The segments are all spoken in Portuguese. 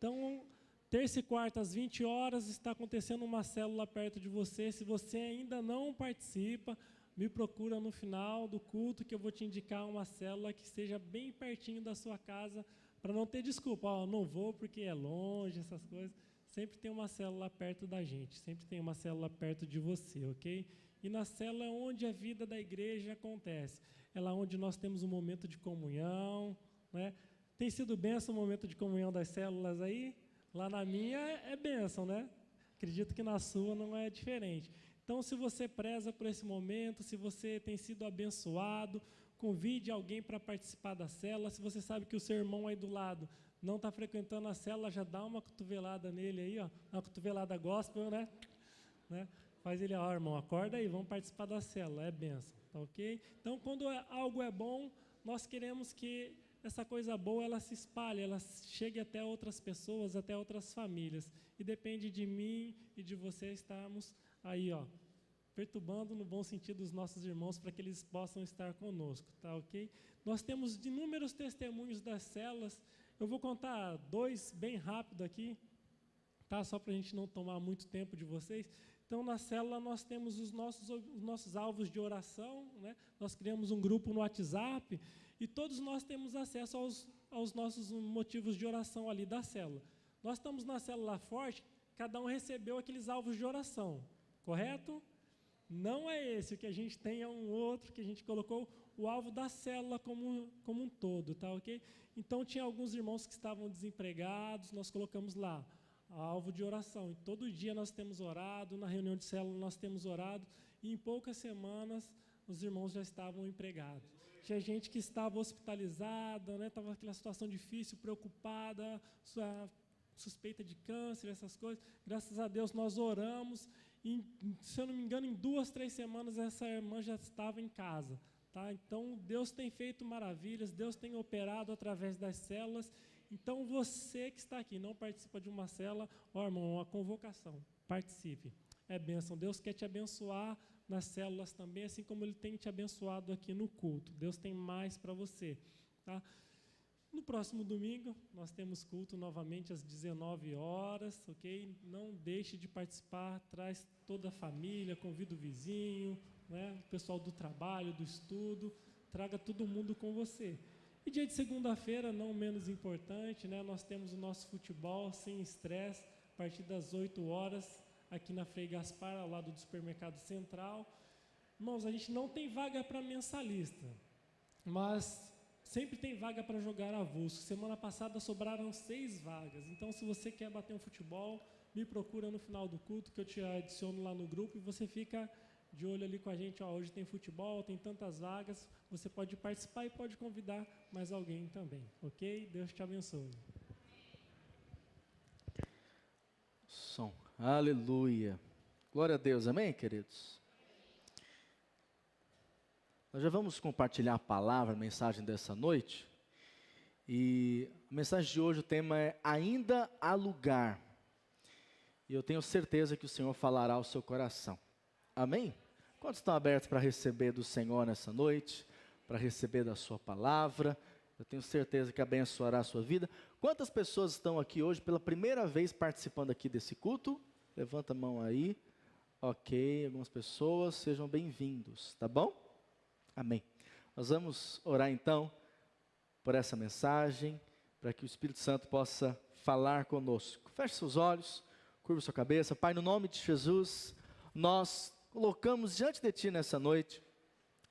Então, terça e quarta, às 20 horas, está acontecendo uma célula perto de você. Se você ainda não participa, me procura no final do culto, que eu vou te indicar uma célula que esteja bem pertinho da sua casa, para não ter desculpa. Não vou porque é longe, essas coisas. Sempre tem uma célula perto da gente, sempre tem uma célula perto de você, ok? E na célula é onde a vida da igreja acontece. É lá onde nós temos um momento de comunhão, né? Tem sido bênção o momento de comunhão das células aí? Lá na minha é bênção, né? Acredito que na sua não é diferente. Então, se você preza por esse momento, se você tem sido abençoado, convide alguém para participar da célula. Se você sabe que o seu irmão aí do lado não está frequentando a célula, já dá uma cotovelada nele aí, ó, uma cotovelada gospel, né? Faz ele, irmão, acorda aí, vamos participar da célula, é bênção, tá ok? Então, quando algo é bom, nós queremos que essa coisa boa, ela se espalhe, ela chegue até outras pessoas, até outras famílias. E depende de mim e de você estarmos aí, ó, perturbando no bom sentido os nossos irmãos para que eles possam estar conosco, tá ok? Nós temos inúmeros testemunhos das células. Eu vou contar 2 bem rápido aqui, tá? Só para a gente não tomar muito tempo de vocês. Então, na célula, nós temos os nossos alvos de oração, né? Nós criamos um grupo no WhatsApp e todos nós temos acesso aos nossos motivos de oração ali da célula. Nós estamos na célula forte, cada um recebeu aqueles alvos de oração, correto? Não é esse, o que a gente tem é um outro, que a gente colocou o alvo da célula como um todo, tá ok? Então, tinha alguns irmãos que estavam desempregados, nós colocamos lá, alvo de oração. E todo dia nós temos orado, na reunião de célula nós temos orado, e em poucas semanas os irmãos já estavam empregados. Tinha gente que estava hospitalizada, né, estava naquela situação difícil, preocupada, suspeita de câncer, essas coisas. Graças a Deus nós oramos, e, se eu não me engano, em 2, 3 semanas essa irmã já estava em casa. Tá? Então, Deus tem feito maravilhas, Deus tem operado através das células. Então, você que está aqui, não participa de uma célula, irmão, uma convocação, participe. É bênção, Deus quer te abençoar nas células também, assim como Ele tem te abençoado aqui no culto. Deus tem mais para você. Tá? No próximo domingo, nós temos culto novamente às 19 horas, ok? Não deixe de participar, traz toda a família, convida o vizinho, né? O pessoal do trabalho, do estudo, traga todo mundo com você. E dia de segunda-feira, não menos importante, né? Nós temos o nosso futebol sem estresse, a partir das 8 horas, aqui na Frei Gaspar, ao lado do Supermercado Central. Irmãos, a gente não tem vaga para mensalista, mas sempre tem vaga para jogar avulso. Semana passada sobraram 6 vagas. Então, se você quer bater um futebol, me procura no final do culto, que eu te adiciono lá no grupo e você fica de olho ali com a gente. Hoje tem futebol, tem tantas vagas, você pode participar e pode convidar mais alguém também, ok? Deus te abençoe. Som. Aleluia. Glória a Deus, amém, queridos? Nós já vamos compartilhar a palavra, a mensagem dessa noite. E a mensagem de hoje, o tema é ainda há lugar. E eu tenho certeza que o Senhor falará ao seu coração. Amém? Quantos estão abertos para receber do Senhor nessa noite? Para receber da sua palavra? Eu tenho certeza que abençoará a sua vida. Quantas pessoas estão aqui hoje pela primeira vez participando aqui desse culto? Levanta a mão aí. Ok, algumas pessoas, sejam bem-vindos, tá bom? Amém. Nós vamos orar então por essa mensagem, para que o Espírito Santo possa falar conosco. Feche seus olhos, curva sua cabeça. Pai, no nome de Jesus, nós colocamos diante de Ti nessa noite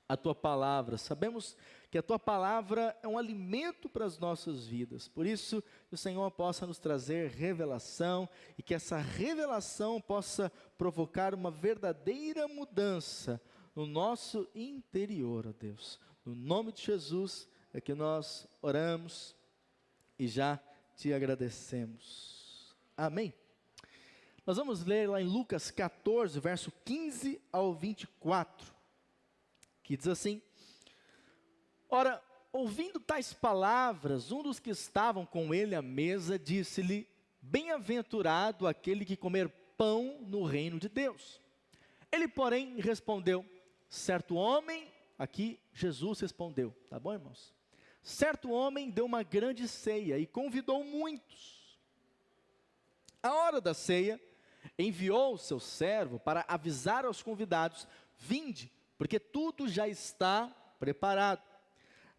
a Tua palavra. Sabemos que a Tua palavra é um alimento para as nossas vidas. Por isso, que o Senhor possa nos trazer revelação e que essa revelação possa provocar uma verdadeira mudança no nosso interior, ó Deus. No nome de Jesus é que nós oramos e já Te agradecemos. Amém. Nós vamos ler lá em Lucas 14, verso 15 ao 24, que diz assim: Ora, ouvindo tais palavras, um dos que estavam com ele à mesa disse-lhe: Bem-aventurado aquele que comer pão no reino de Deus. Ele, porém, respondeu: Certo homem, aqui Jesus respondeu, tá bom, irmãos? Certo homem deu uma grande ceia e convidou muitos. À hora da ceia, enviou o seu servo para avisar aos convidados: vinde, porque tudo já está preparado.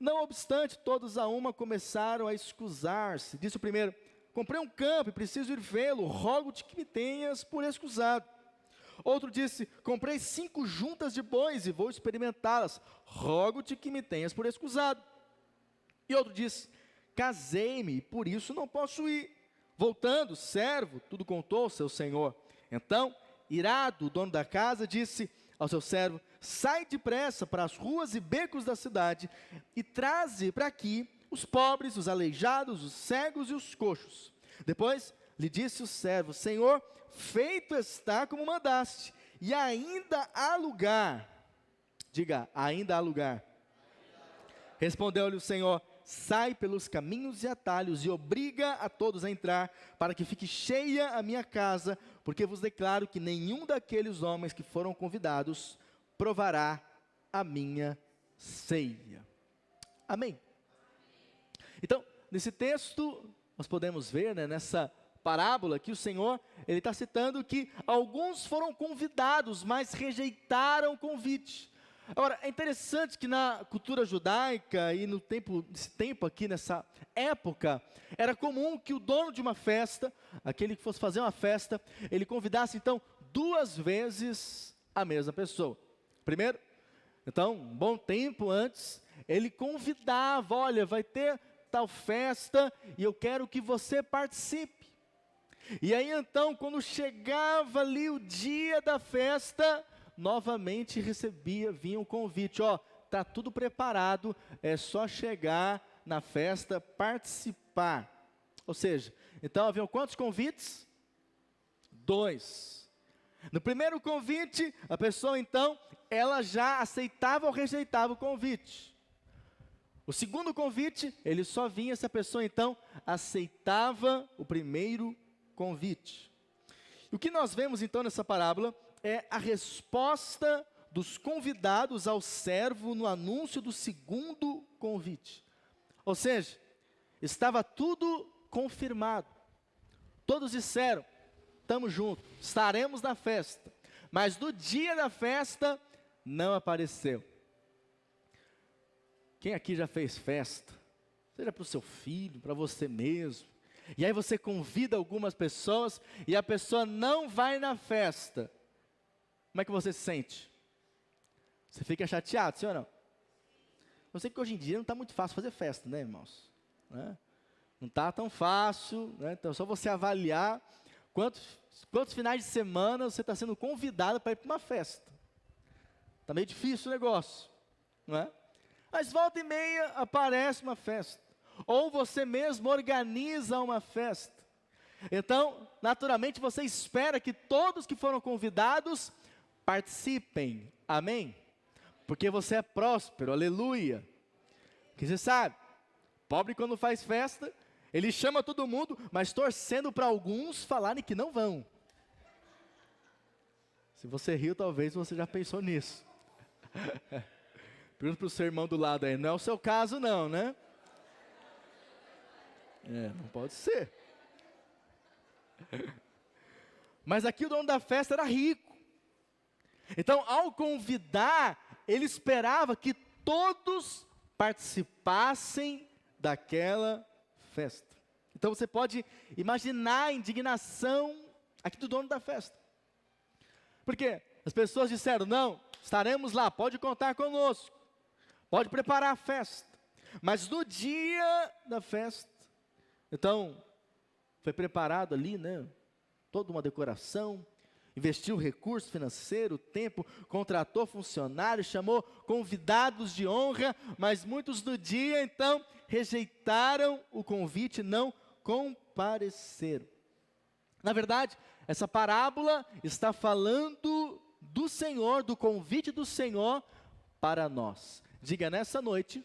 Não obstante, todos a uma começaram a escusar-se. Disse o primeiro: comprei um campo e preciso ir vê-lo, rogo-te que me tenhas por escusado. Outro disse: comprei 5 juntas de bois e vou experimentá-las, rogo-te que me tenhas por escusado. E outro disse: casei-me e por isso não posso ir. Voltando, o servo tudo contou ao seu senhor. Então, irado, o dono da casa disse ao seu servo: sai depressa para as ruas e becos da cidade e traze para aqui os pobres, os aleijados, os cegos e os coxos. Depois lhe disse o servo: Senhor, feito está como mandaste, e ainda há lugar. Diga, ainda há lugar. Respondeu-lhe o Senhor: sai pelos caminhos e atalhos e obriga a todos a entrar, para que fique cheia a minha casa, porque vos declaro que nenhum daqueles homens que foram convidados provará a minha ceia. Amém. Então, nesse texto, nós podemos ver, nessa parábola que o Senhor, Ele está citando que alguns foram convidados, mas rejeitaram o convite. Agora, é interessante que na cultura judaica e nesse tempo aqui, nessa época, era comum que o dono de uma festa, aquele que fosse fazer uma festa, ele convidasse então 2 vezes a mesma pessoa. Primeiro, então, um bom tempo antes, ele convidava: olha, vai ter tal festa e eu quero que você participe. E aí então, quando chegava ali o dia da festa, novamente vinha o convite: ó, tá tudo preparado, é só chegar na festa, participar. Ou seja, então haviam quantos convites? 2. No primeiro convite, a pessoa então, ela já aceitava ou rejeitava o convite. O segundo convite, ele só vinha se a pessoa então aceitava o primeiro convite. E o que nós vemos então nessa parábola é a resposta dos convidados ao servo no anúncio do segundo convite. Ou seja, estava tudo confirmado. Todos disseram: estamos juntos, estaremos na festa. Mas no dia da festa, não apareceu. Quem aqui já fez festa? Seja para o seu filho, para você mesmo. E aí você convida algumas pessoas e a pessoa não vai na festa. Como é que você se sente? Você fica chateado, sim ou não? Eu sei que hoje em dia não está muito fácil fazer festa, né, irmãos? Não está tão fácil, né? Então é só você avaliar quantos finais de semana você está sendo convidado para ir para uma festa. Está meio difícil o negócio, não é? Mas volta e meia aparece uma festa. Ou você mesmo organiza uma festa. Então, naturalmente, você espera que todos que foram convidados participem. Amém? Porque você é próspero, aleluia. Porque você sabe, pobre quando faz festa, ele chama todo mundo, mas torcendo para alguns falarem que não vão. Se você riu, talvez você já pensou nisso. Pergunta para o seu irmão do lado aí: não é o seu caso não, né? Não pode ser. Mas aqui o dono da festa era rico. Então, ao convidar, ele esperava que todos participassem daquela festa. Então você pode imaginar a indignação aqui do dono da festa. Porque as pessoas disseram: não, estaremos lá, pode contar conosco, pode preparar a festa. Mas no dia da festa, então, foi preparado ali, toda uma decoração, investiu recurso financeiro, tempo, contratou funcionários, chamou convidados de honra, mas muitos no dia, então, rejeitaram o convite, não compareceram. Na verdade, essa parábola está falando do Senhor, do convite do Senhor para nós. Diga: nessa noite,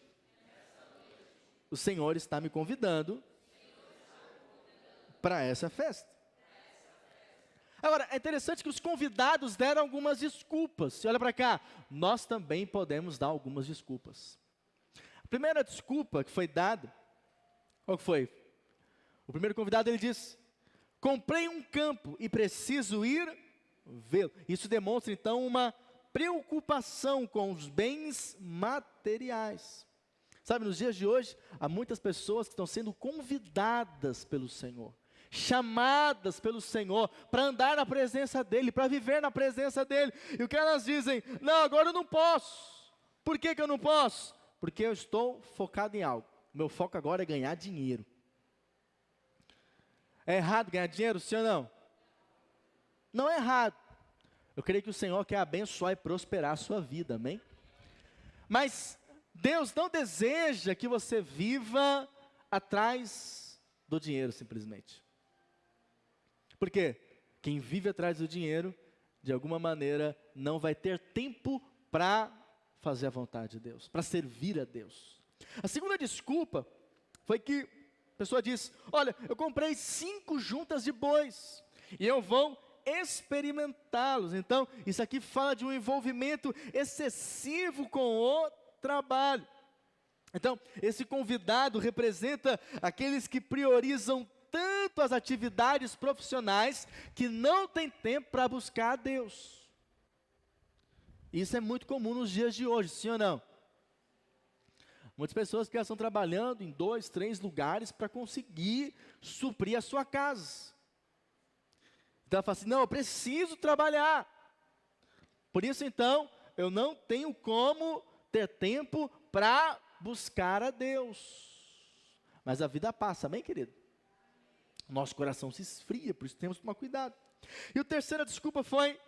o Senhor está me convidando para essa festa. Agora, é interessante que os convidados deram algumas desculpas. Se olha para cá, nós também podemos dar algumas desculpas. A primeira desculpa que foi dada, qual que foi? O primeiro convidado, ele disse: comprei um campo e preciso ir vê-lo. Isso demonstra então uma preocupação com os bens materiais. Sabe, nos dias de hoje, há muitas pessoas que estão sendo convidadas pelo Senhor, chamadas pelo Senhor, para andar na presença dEle, para viver na presença dEle, e o que elas dizem? Não, agora eu não posso. Por que eu não posso? Porque eu estou focado em algo. Meu foco agora é ganhar dinheiro. É errado ganhar dinheiro, sim ou não? Não é errado. Eu creio que o Senhor quer abençoar e prosperar a sua vida, amém? Mas Deus não deseja que você viva atrás do dinheiro simplesmente. Por quê? Quem vive atrás do dinheiro, de alguma maneira, não vai ter tempo para fazer a vontade de Deus, para servir a Deus. A segunda desculpa foi que a pessoa disse: olha, eu comprei 5 juntas de bois, e eu vou experimentá-los. Então, isso aqui fala de um envolvimento excessivo com o trabalho. Então, esse convidado representa aqueles que priorizam tanto as atividades profissionais que não tem tempo para buscar a Deus. Isso é muito comum nos dias de hoje, sim ou não? Muitas pessoas que estão trabalhando em 2, 3 lugares para conseguir suprir a sua casa. Então ela fala assim: não, eu preciso trabalhar. Por isso então, eu não tenho como ter tempo para buscar a Deus. Mas a vida passa, amém, querido? Nosso coração se esfria, por isso temos que tomar cuidado. E a terceira desculpa foi,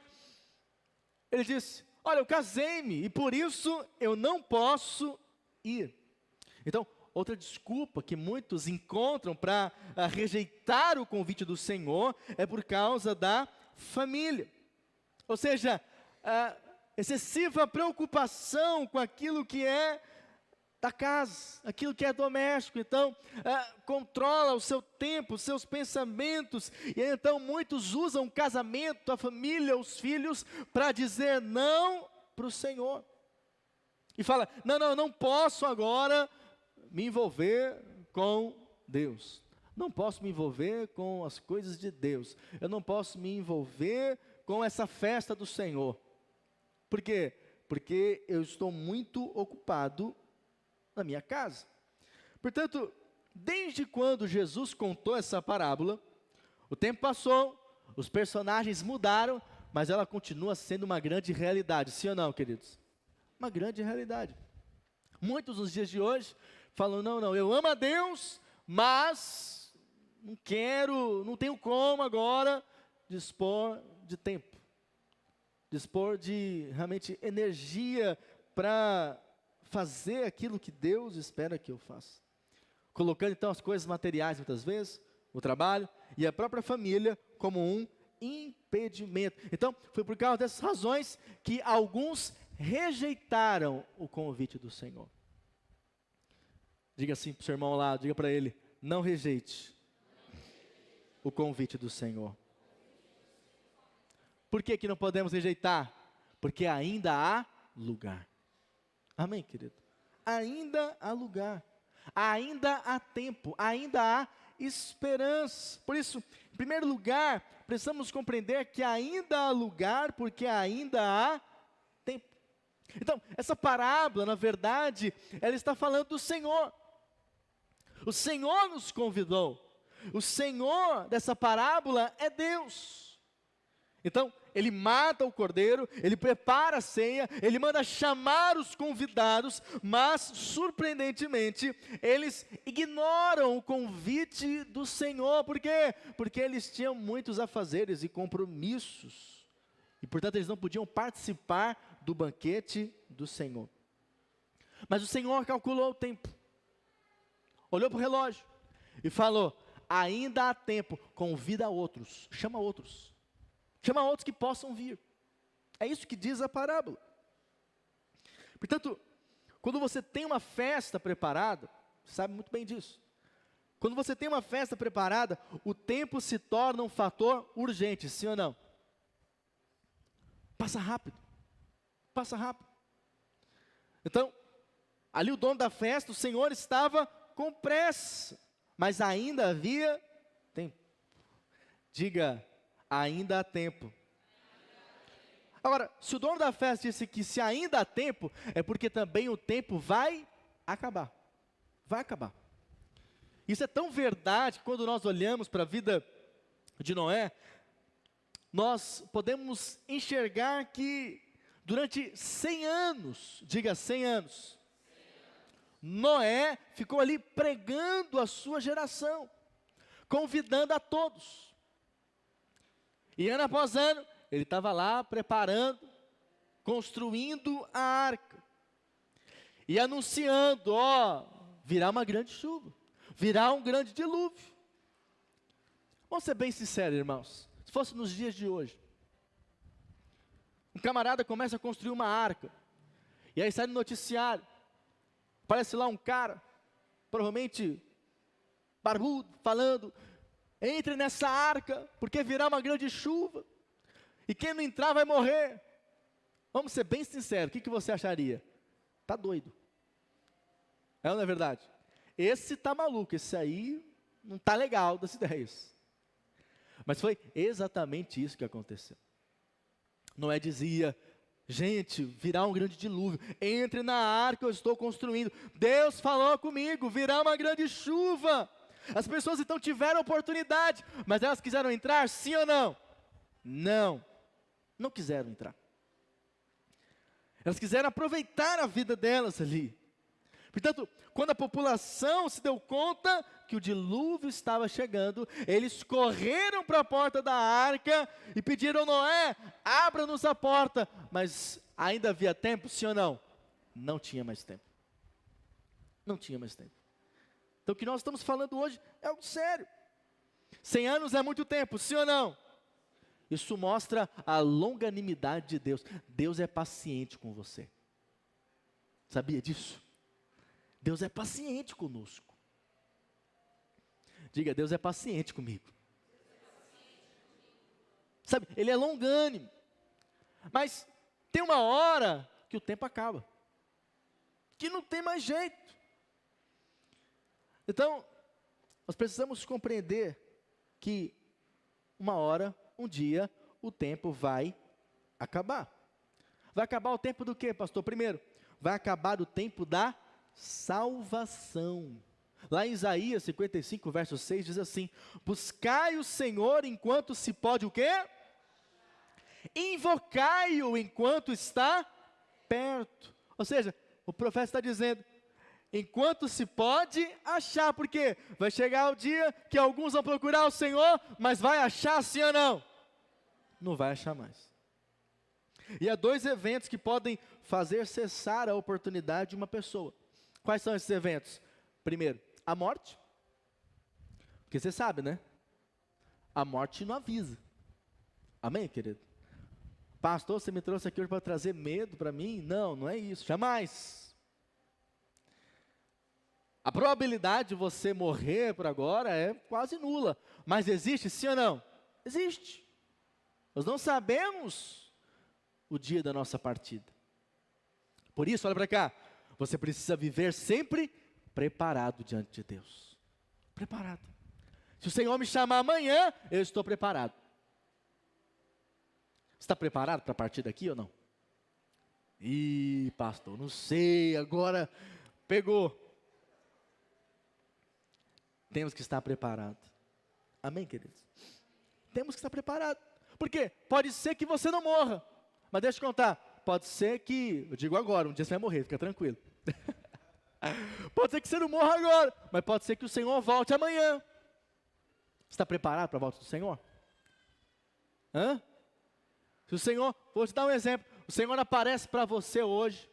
ele disse: olha, eu casei-me e por isso eu não posso ir. Então, outra desculpa que muitos encontram para rejeitar o convite do Senhor é por causa da família. Ou seja, excessiva preocupação com aquilo que é da casa, aquilo que é doméstico. Então, controla o seu tempo, os seus pensamentos, e então muitos usam o casamento, a família, os filhos, para dizer não para o Senhor. E fala: não, eu não posso agora me envolver com Deus. Não posso me envolver com as coisas de Deus. Eu não posso me envolver com essa festa do Senhor. Por quê? Porque eu estou muito ocupado na minha casa. Portanto, desde quando Jesus contou essa parábola, o tempo passou, os personagens mudaram, mas ela continua sendo uma grande realidade, sim ou não, queridos? Uma grande realidade. Muitos nos dias de hoje falam: não, eu amo a Deus, mas não tenho como agora dispor de tempo, dispor de realmente energia para fazer aquilo que Deus espera que eu faça. Colocando então as coisas materiais muitas vezes, o trabalho e a própria família como um impedimento. Então, foi por causa dessas razões que alguns rejeitaram o convite do Senhor. Diga assim para o seu irmão ao lado, diga para ele: não rejeite o convite do Senhor. Por que não podemos rejeitar? Porque ainda há lugar. Amém, querido? Ainda há lugar, ainda há tempo, ainda há esperança. Por isso, em primeiro lugar, precisamos compreender que ainda há lugar, porque ainda há tempo. Então, essa parábola, na verdade, ela está falando do Senhor. O Senhor nos convidou. O Senhor dessa parábola é Deus. Então, Ele mata o cordeiro, Ele prepara a ceia, Ele manda chamar os convidados, mas, surpreendentemente, eles ignoram o convite do Senhor. Por quê? Porque eles tinham muitos afazeres e compromissos, e, portanto, eles não podiam participar do banquete do Senhor. Mas o Senhor calculou o tempo, olhou para o relógio e falou: ainda há tempo, convida outros, chama outros que possam vir. É isso que diz a parábola. Portanto, quando você tem uma festa preparada, você sabe muito bem disso. Quando você tem uma festa preparada, o tempo se torna um fator urgente, sim ou não? Passa rápido. Passa rápido. Então, ali o dono da festa, o Senhor, estava com pressa, mas ainda havia tempo. Diga, ainda há tempo. Agora, se o dono da festa disse que se ainda há tempo, é porque também o tempo vai acabar. Vai acabar. Isso é tão verdade que quando nós olhamos para a vida de Noé, nós podemos enxergar que durante 100 anos, diga 100 anos, Noé ficou ali pregando a sua geração, convidando a todos. E ano após ano, ele estava lá preparando, construindo a arca. E anunciando, virá uma grande chuva, virá um grande dilúvio. Vamos ser bem sinceros, irmãos. Se fosse nos dias de hoje, um camarada começa a construir uma arca, e aí sai no noticiário, aparece lá um cara, provavelmente barbudo, falando, entre nessa arca, porque virá uma grande chuva, e quem não entrar vai morrer. Vamos ser bem sinceros, o que você acharia? Está doido. É ou não é verdade? Esse está maluco, esse aí não está legal das ideias. Mas foi exatamente isso que aconteceu. Noé dizia, gente, virá um grande dilúvio, entre na arca que eu estou construindo. Deus falou comigo, virá uma grande chuva. As pessoas então tiveram oportunidade, mas elas quiseram entrar, sim ou não? Não quiseram entrar. Elas quiseram aproveitar a vida delas ali. Portanto, quando a população se deu conta que o dilúvio estava chegando, eles correram para a porta da arca e pediram, Noé, abra-nos a porta. Mas ainda havia tempo, sim ou não? Não tinha mais tempo. Não tinha mais tempo. Então o que nós estamos falando hoje é algo sério. 100 anos é muito tempo, sim ou não? Isso mostra a longanimidade de Deus. Deus é paciente com você. Sabia disso? Deus é paciente conosco. Diga, Deus é paciente comigo. Sabe, Ele é longânimo. Mas tem uma hora que o tempo acaba. Que não tem mais jeito. Então, nós precisamos compreender que uma hora, um dia, o tempo vai acabar. Vai acabar o tempo do quê, pastor? Primeiro, vai acabar o tempo da salvação. Lá em Isaías 55, verso 6, diz assim, buscai o Senhor enquanto se pode o quê? Invocai-o enquanto está perto. Ou seja, o profeta está dizendo, enquanto se pode achar, porque vai chegar o dia que alguns vão procurar o Senhor, mas vai achar sim ou não? Não vai achar mais. E há dois eventos que podem fazer cessar a oportunidade de uma pessoa. Quais são esses eventos? Primeiro, a morte. Porque você sabe, né? A morte não avisa. Amém, querido? Pastor, você me trouxe aqui hoje para trazer medo para mim? Não, não é isso, jamais. A probabilidade de você morrer por agora é quase nula. Mas existe sim ou não? Existe. Nós não sabemos o dia da nossa partida. Por isso, olha para cá. Você precisa viver sempre preparado diante de Deus. Preparado. Se o Senhor me chamar amanhã, eu estou preparado. Você está preparado para partir daqui ou não? Ih, pastor, não sei, agora pegou. Temos que estar preparados. Amém, queridos? Temos que estar preparados. Por quê? Pode ser que você não morra. Mas deixa eu te contar. Pode ser que, eu digo agora, um dia você vai morrer, fica tranquilo. Pode ser que você não morra agora. Mas pode ser que o Senhor volte amanhã. Você está preparado para a volta do Senhor? Hã? Se o Senhor, vou te dar um exemplo. O Senhor aparece para você hoje,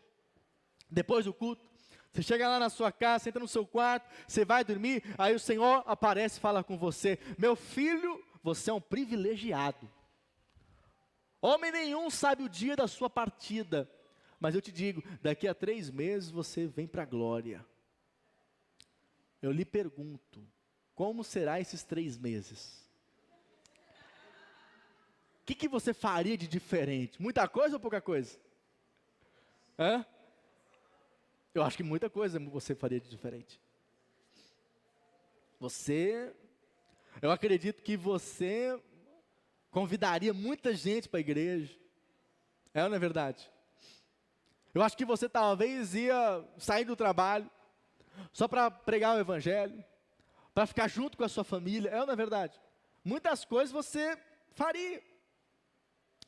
depois do culto. Você chega lá na sua casa, entra no seu quarto, você vai dormir, aí o Senhor aparece e fala com você, meu filho, você é um privilegiado. Homem nenhum sabe o dia da sua partida, mas eu te digo, daqui a 3 meses você vem para a glória. Eu lhe pergunto, como será esses 3 meses? O que você faria de diferente? Muita coisa ou pouca coisa? Hã? Eu acho que muita coisa você faria de diferente. Eu acredito que você convidaria muita gente para a igreja. É ou não é verdade? Eu acho que você talvez ia sair do trabalho só para pregar o evangelho, para ficar junto com a sua família. É ou não é verdade? Muitas coisas você faria.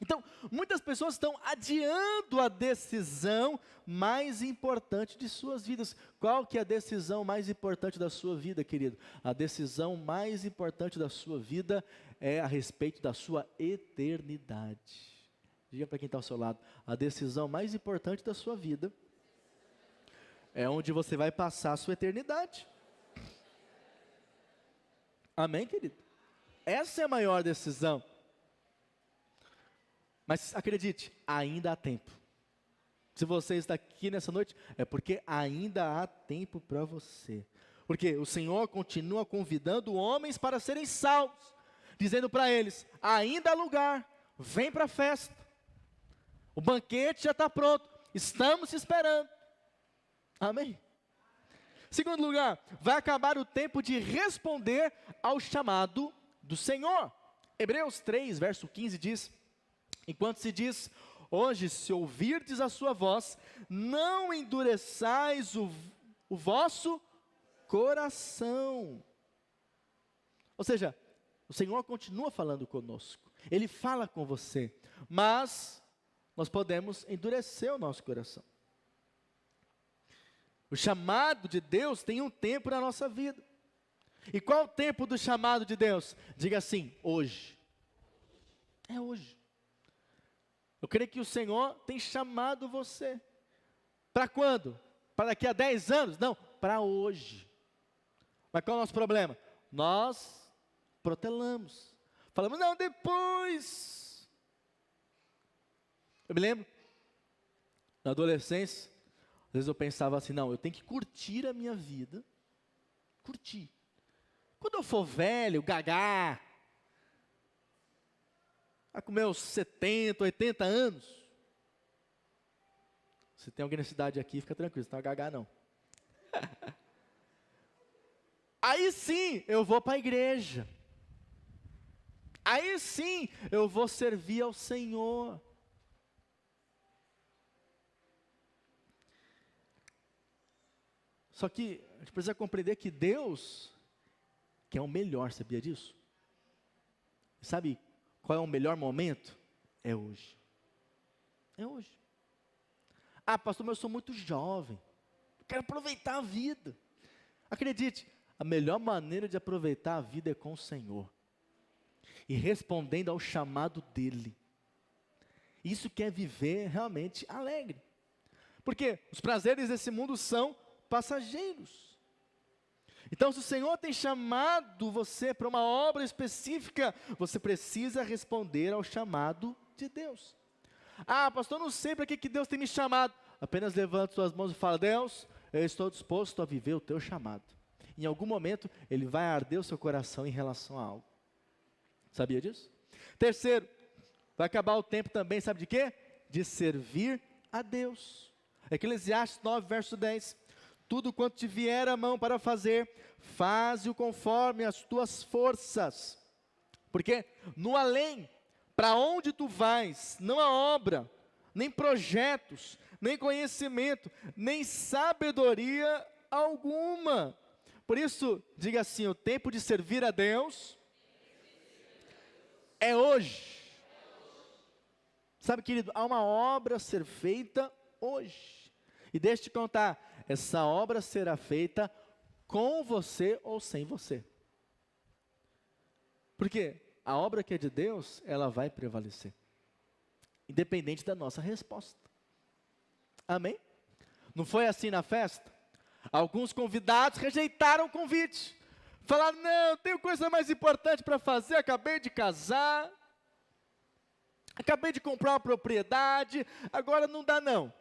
Então, muitas pessoas estão adiando a decisão mais importante de suas vidas. Qual que é a decisão mais importante da sua vida, querido? A decisão mais importante da sua vida é a respeito da sua eternidade. Diga para quem está ao seu lado, a decisão mais importante da sua vida é onde você vai passar a sua eternidade. Amém, querido? Essa é a maior decisão. Mas acredite, ainda há tempo. Se você está aqui nessa noite, é porque ainda há tempo para você. Porque o Senhor continua convidando homens para serem salvos, dizendo para eles, ainda há lugar, vem para a festa. O banquete já está pronto, estamos te esperando. Amém? Segundo lugar, vai acabar o tempo de responder ao chamado do Senhor. Hebreus 3, verso 15 diz, enquanto se diz, hoje se ouvirdes a sua voz, não endureçais o vosso coração. Ou seja, o Senhor continua falando conosco, Ele fala com você, mas nós podemos endurecer o nosso coração. O chamado de Deus tem um tempo na nossa vida. E qual é o tempo do chamado de Deus? Diga assim, hoje. É hoje. Eu creio que o Senhor tem chamado você. Para quando? Para daqui a 10 anos? Não, para hoje. Mas qual é o nosso problema? Nós protelamos. Falamos, não, depois. Eu me lembro, na adolescência, às vezes eu pensava assim, não, eu tenho que curtir a minha vida. Curtir. Quando eu for velho, gagá, com meus 70, 80 anos, se tem alguém na cidade aqui, fica tranquilo, não é gagá não. Aí sim, eu vou para a igreja. Aí sim, eu vou servir ao Senhor. Só que a gente precisa compreender que Deus quer o melhor, sabia disso? Sabe qual é o melhor momento? É hoje. É hoje. Ah, pastor, mas eu sou muito jovem. Quero aproveitar a vida. Acredite, a melhor maneira de aproveitar a vida é com o Senhor. E respondendo ao chamado dEle. Isso quer viver realmente alegre. Porque os prazeres desse mundo são passageiros. Então, se o Senhor tem chamado você para uma obra específica, você precisa responder ao chamado de Deus. Ah, pastor, eu não sei para que Deus tem me chamado. Apenas levante suas mãos e fala, Deus, eu estou disposto a viver o teu chamado. Em algum momento, Ele vai arder o seu coração em relação a algo. Sabia disso? Terceiro, vai acabar o tempo também, sabe de quê? De servir a Deus. Eclesiastes 9, verso 10. Tudo quanto te vier a mão para fazer, faze-o conforme as tuas forças. Porque no além, para onde tu vais, não há obra, nem projetos, nem conhecimento, nem sabedoria alguma. Por isso, diga assim, o tempo de servir a Deus é hoje. Sabe, querido, há uma obra a ser feita hoje. E deixa eu te contar, essa obra será feita com você ou sem você. Porque a obra que é de Deus, ela vai prevalecer. Independente da nossa resposta. Amém? Não foi assim na festa? Alguns convidados rejeitaram o convite. Falaram, não, tenho coisa mais importante para fazer, acabei de casar. Acabei de comprar uma propriedade, agora não dá não.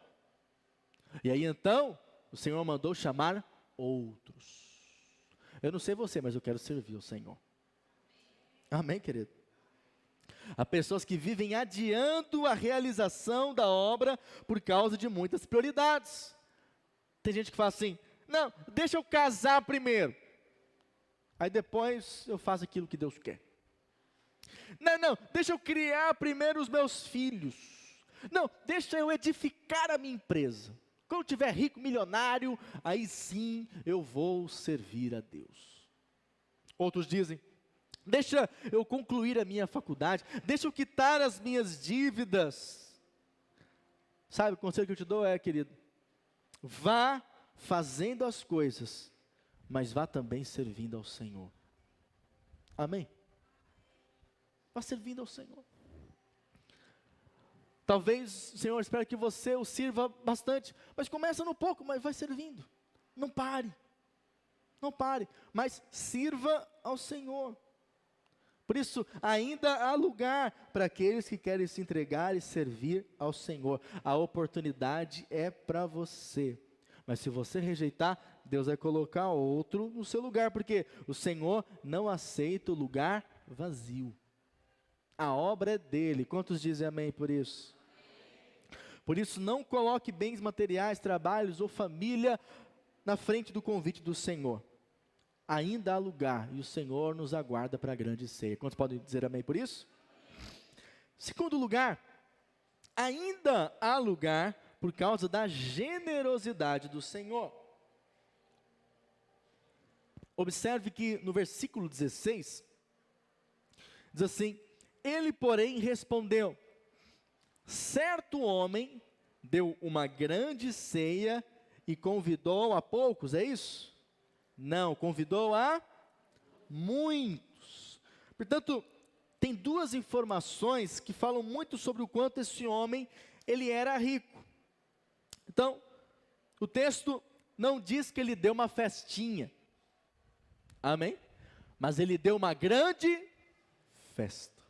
E aí então, o Senhor mandou chamar outros. Eu não sei você, mas eu quero servir o Senhor. Amém, querido? Há pessoas que vivem adiando a realização da obra por causa de muitas prioridades. Tem gente que fala assim, não, deixa eu casar primeiro. Aí depois eu faço aquilo que Deus quer. Não, não, deixa eu criar primeiro os meus filhos. Não, deixa eu edificar a minha empresa. Quando eu tiver rico, milionário, aí sim eu vou servir a Deus. Outros dizem, deixa eu concluir a minha faculdade, deixa eu quitar as minhas dívidas. Sabe, o conselho que eu te dou é, querido, vá fazendo as coisas, mas vá também servindo ao Senhor. Amém? Vá servindo ao Senhor. Talvez, Senhor, espero que você o sirva bastante, mas começa no pouco, mas vai servindo. Não pare. Não pare, mas sirva ao Senhor. Por isso, ainda há lugar para aqueles que querem se entregar e servir ao Senhor. A oportunidade é para você. Mas se você rejeitar, Deus vai colocar outro no seu lugar, porque o Senhor não aceita o lugar vazio. A obra é dele. Quantos dizem amém por isso? Por isso, não coloque bens materiais, trabalhos ou família na frente do convite do Senhor. Ainda há lugar e o Senhor nos aguarda para a grande ceia. Quantos podem dizer amém por isso? Segundo lugar, ainda há lugar por causa da generosidade do Senhor. Observe que no versículo 16, diz assim, ele porém respondeu, certo homem deu uma grande ceia e convidou a poucos, é isso? Não, convidou a muitos. Portanto, tem duas informações que falam muito sobre o quanto esse homem, ele era rico. Então, o texto não diz que ele deu uma festinha, amém? Mas ele deu uma grande festa.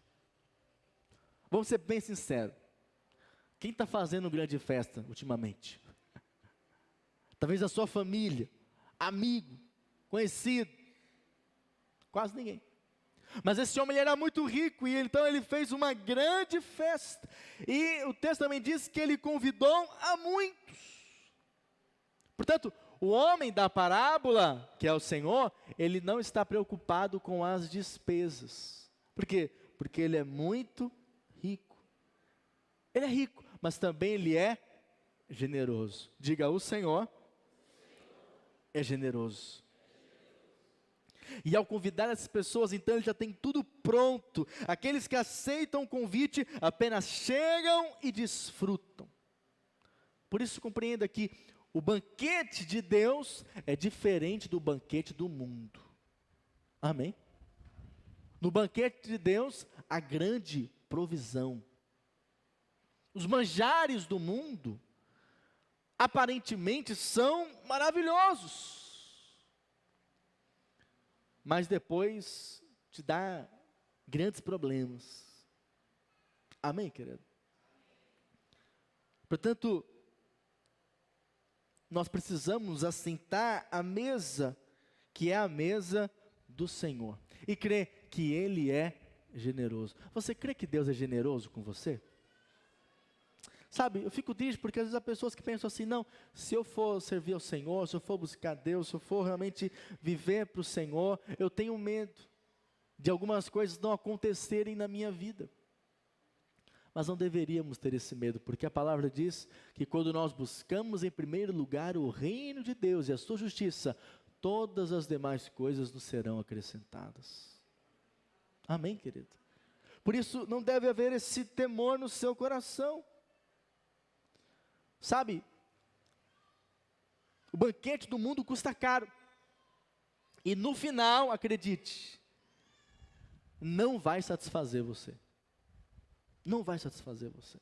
Vamos ser bem sinceros, quem está fazendo grande festa ultimamente? Talvez a sua família, amigo, conhecido, quase ninguém. Mas esse homem ele era muito rico e então ele fez uma grande festa. E o texto também diz que ele convidou a muitos. Portanto, o homem da parábola, que é o Senhor, ele não está preocupado com as despesas. Por quê? Porque ele é muito rico. Ele é rico, mas também ele é generoso. Diga, o Senhor é generoso. E ao convidar essas pessoas, então ele já tem tudo pronto. Aqueles que aceitam o convite apenas chegam e desfrutam. Por isso compreenda que o banquete de Deus é diferente do banquete do mundo. Amém? No banquete de Deus, há grande provisão. Os manjares do mundo, aparentemente, são maravilhosos. Mas depois te dá grandes problemas. Amém, querido? Portanto, nós precisamos assentar à mesa, que é a mesa do Senhor, e crer que Ele é generoso. Você crê que Deus é generoso com você? Sabe, eu fico triste porque às vezes há pessoas que pensam assim, não, se eu for servir ao Senhor, se eu for buscar Deus, se eu for realmente viver para o Senhor, eu tenho medo de algumas coisas não acontecerem na minha vida. Mas não deveríamos ter esse medo, porque a palavra diz que quando nós buscamos em primeiro lugar o reino de Deus e a sua justiça, todas as demais coisas nos serão acrescentadas. Amém, querido? Por isso não deve haver esse temor no seu coração. Sabe, o banquete do mundo custa caro. E no final, acredite, não vai satisfazer você. Não vai satisfazer você.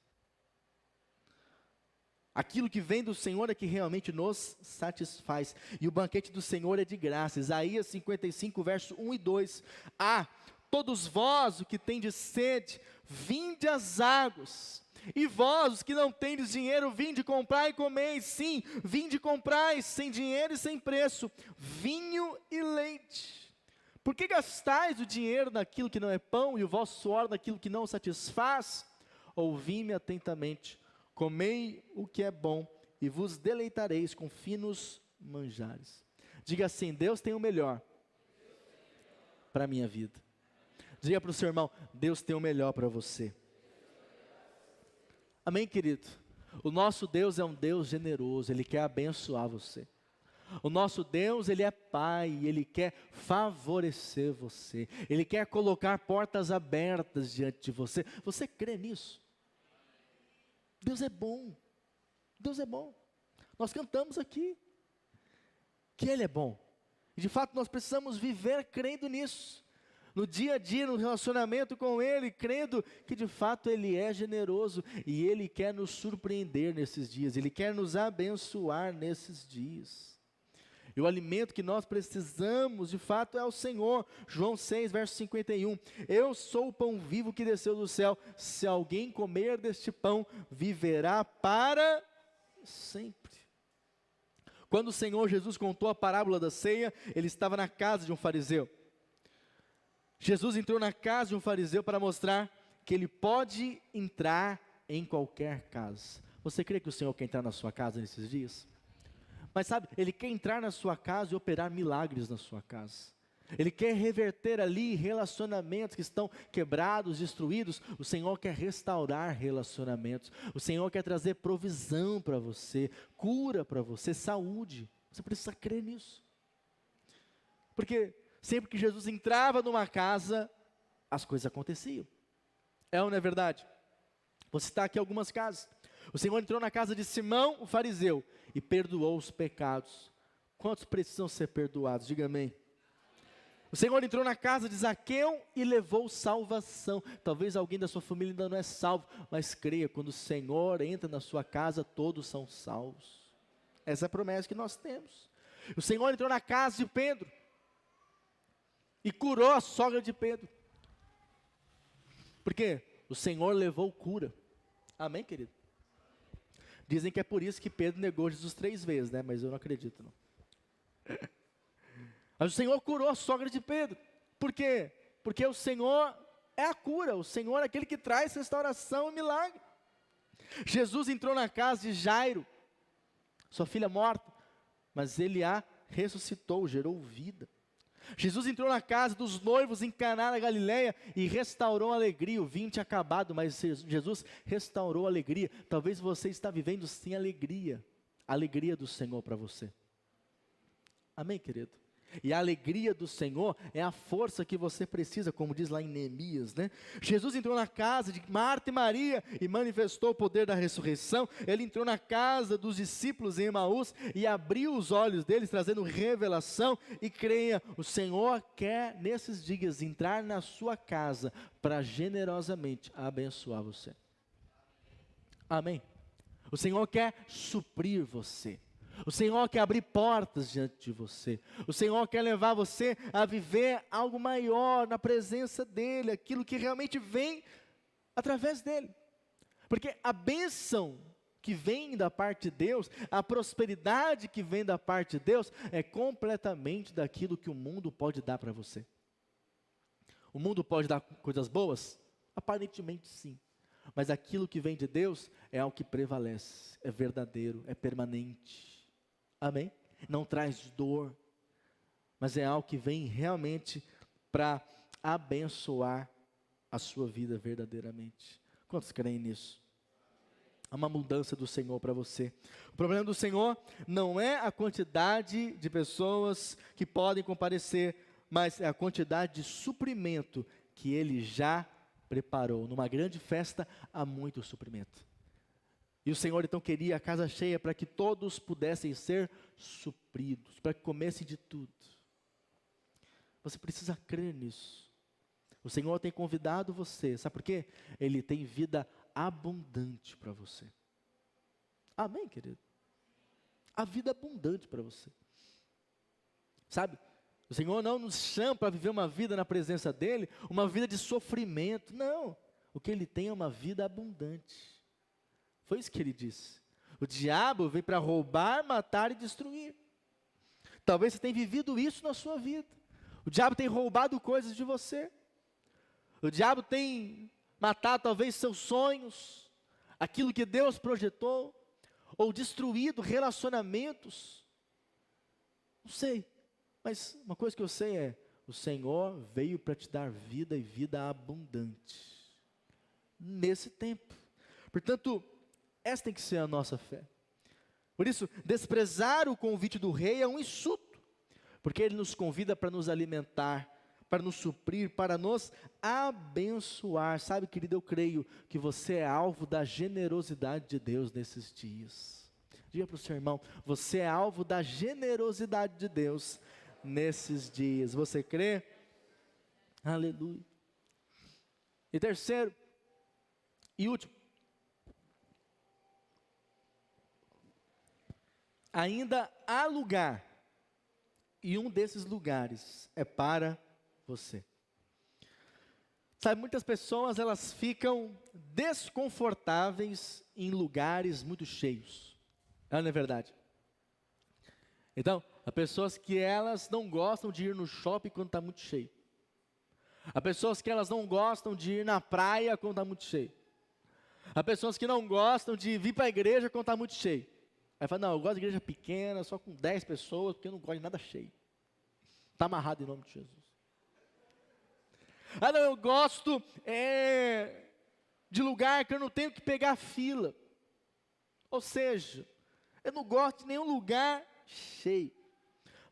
Aquilo que vem do Senhor é que realmente nos satisfaz. E o banquete do Senhor é de graça. Isaías 55, verso 1 e 2. Ah, todos vós, o que tendes sede, vinde às águas. E vós, os que não tendes dinheiro, vinde comprar e comer. Sim, vinde comprar sem dinheiro e sem preço, vinho e leite. Por que gastais o dinheiro naquilo que não é pão e o vosso suor naquilo que não satisfaz? Ouvi-me atentamente, comei o que é bom e vos deleitareis com finos manjares. Diga assim, Deus tem o melhor para a minha vida. Diga para o seu irmão, Deus tem o melhor para você. Amém, querido? O nosso Deus é um Deus generoso, Ele quer abençoar você. O nosso Deus, Ele é Pai, Ele quer favorecer você. Ele quer colocar portas abertas diante de você. Você crê nisso? Deus é bom. Deus é bom. Nós cantamos aqui que Ele é bom. E de fato nós precisamos viver crendo nisso. No dia a dia, no relacionamento com Ele, crendo que de fato Ele é generoso e Ele quer nos surpreender nesses dias, Ele quer nos abençoar nesses dias. E o alimento que nós precisamos de fato é o Senhor. João 6, verso 51. Eu sou o pão vivo que desceu do céu. Se alguém comer deste pão, viverá para sempre. Quando o Senhor Jesus contou a parábola da ceia, Ele estava na casa de um fariseu. Jesus entrou na casa de um fariseu para mostrar que Ele pode entrar em qualquer casa. Você crê que o Senhor quer entrar na sua casa nesses dias? Mas sabe, Ele quer entrar na sua casa e operar milagres na sua casa. Ele quer reverter ali relacionamentos que estão quebrados, destruídos. O Senhor quer restaurar relacionamentos. O Senhor quer trazer provisão para você, cura para você, saúde. Você precisa crer nisso. Porque sempre que Jesus entrava numa casa, as coisas aconteciam. É ou não é verdade? Vou citar aqui algumas casas. O Senhor entrou na casa de Simão, o fariseu, e perdoou os pecados. Quantos precisam ser perdoados? Diga amém. O Senhor entrou na casa de Zaqueu e levou salvação. Talvez alguém da sua família ainda não é salvo, mas creia, quando o Senhor entra na sua casa, todos são salvos. Essa é a promessa que nós temos. O Senhor entrou na casa de Pedro e curou a sogra de Pedro. Por quê? O Senhor levou cura. Amém, querido? Dizem que é por isso que Pedro negou Jesus 3 vezes, né? Mas eu não acredito, não. Mas o Senhor curou a sogra de Pedro. Por quê? Porque o Senhor é a cura. O Senhor é aquele que traz restauração e milagre. Jesus entrou na casa de Jairo, sua filha morta, mas Ele a ressuscitou, gerou vida. Jesus entrou na casa dos noivos em Caná da Galileia e restaurou a alegria. O vinho tinha acabado, mas Jesus restaurou a alegria. Talvez você está vivendo sem alegria. A alegria do Senhor para você. Amém, querido? E a alegria do Senhor é a força que você precisa, como diz lá em Neemias, né? Jesus entrou na casa de Marta e Maria e manifestou o poder da ressurreição. Ele entrou na casa dos discípulos em Emaús e abriu os olhos deles, trazendo revelação. E creia, o Senhor quer nesses dias entrar na sua casa para generosamente abençoar você. Amém? O Senhor quer suprir você. O Senhor quer abrir portas diante de você. O Senhor quer levar você a viver algo maior na presença dEle, aquilo que realmente vem através dEle. Porque a bênção que vem da parte de Deus, a prosperidade que vem da parte de Deus, é completamente daquilo que o mundo pode dar para você. O mundo pode dar coisas boas? Aparentemente sim. Mas aquilo que vem de Deus é algo que prevalece, é verdadeiro, é permanente. Amém? Não traz dor, mas é algo que vem realmente para abençoar a sua vida verdadeiramente. Quantos creem nisso? Há uma mudança do Senhor para você. O problema do Senhor não é a quantidade de pessoas que podem comparecer, mas é a quantidade de suprimento que Ele já preparou. Numa grande festa há muito suprimento. E o Senhor então queria a casa cheia para que todos pudessem ser supridos, para que comessem de tudo. Você precisa crer nisso. O Senhor tem convidado você, sabe por quê? Ele tem vida abundante para você. Amém, querido? A vida abundante para você. Sabe? O Senhor não nos chama para viver uma vida na presença dEle, uma vida de sofrimento. Não. O que Ele tem é uma vida abundante. Foi isso que Ele disse. O diabo veio para roubar, matar e destruir. Talvez você tenha vivido isso na sua vida. O diabo tem roubado coisas de você. O diabo tem matado talvez seus sonhos, aquilo que Deus projetou, ou destruído relacionamentos. Não sei, mas uma coisa que eu sei é, O Senhor veio para te dar vida e vida abundante. Nesse tempo. Portanto, essa tem que ser a nossa fé. Por isso, desprezar o convite do rei é um insulto, porque ele nos convida para nos alimentar, para nos suprir, para nos abençoar. Sabe, querido, eu creio que você é alvo da generosidade de Deus nesses dias. Diga para o seu irmão, você é alvo da generosidade de Deus nesses dias. Você crê? Aleluia. E terceiro, e último, ainda há lugar, e um desses lugares é para você. Sabe, muitas pessoas, elas ficam desconfortáveis em lugares muito cheios, não é verdade? Então, há pessoas que elas não gostam de ir no shopping quando está muito cheio. Há pessoas que elas não gostam de ir na praia quando está muito cheio. Há pessoas que não gostam de vir para a igreja quando está muito cheio. Aí fala, não, eu gosto de igreja pequena, só com 10 pessoas, porque eu não gosto de nada cheio. Está amarrado em nome de Jesus. Ah, não, eu gosto de lugar que eu não tenho que pegar fila. Ou seja, eu não gosto de nenhum lugar cheio.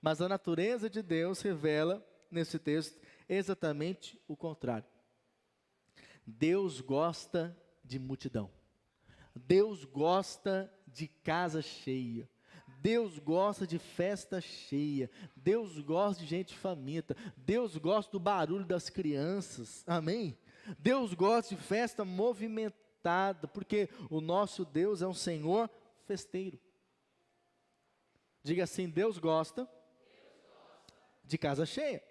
Mas a natureza de Deus revela nesse texto exatamente o contrário. Deus gosta de multidão. Deus gosta de casa cheia. Deus gosta de festa cheia. Deus gosta de gente faminta. Deus gosta do barulho das crianças. Amém? Deus gosta de festa movimentada, porque o nosso Deus é um Senhor festeiro. Diga assim, Deus gosta de casa cheia.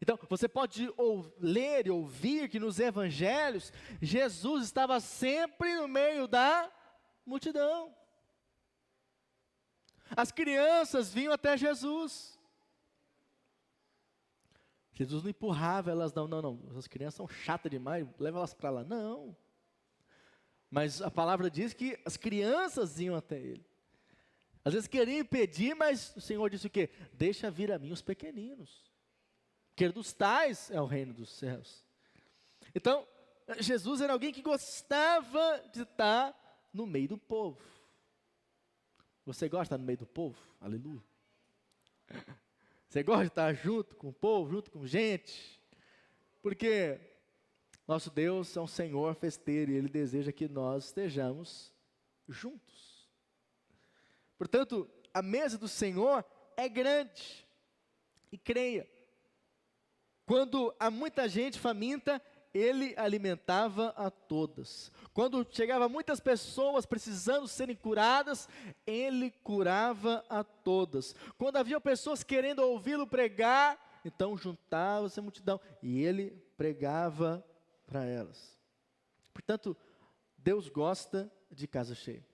Então, você pode ler e ouvir que nos evangelhos, Jesus estava sempre no meio da multidão. As crianças vinham até Jesus. Jesus não empurrava elas, não, as crianças são chatas demais, leva elas para lá. Não. Mas a palavra diz que as crianças iam até ele. Às vezes queriam impedir, mas o Senhor disse o quê? Deixa vir a mim os pequeninos. Porque dos tais é o reino dos céus. Então, Jesus era alguém que gostava de estar no meio do povo. Você gosta de estar no meio do povo? Aleluia. Você gosta de estar junto com o povo, junto com gente? Porque nosso Deus é um Senhor festeiro e Ele deseja que nós estejamos juntos. Portanto, a mesa do Senhor é grande. E creia, quando há muita gente faminta, Ele alimentava a todas. Quando chegava muitas pessoas precisando serem curadas, Ele curava a todas. Quando havia pessoas querendo ouvi-lo pregar, então juntava-se a multidão e Ele pregava para elas. Portanto, Deus gosta de casa cheia.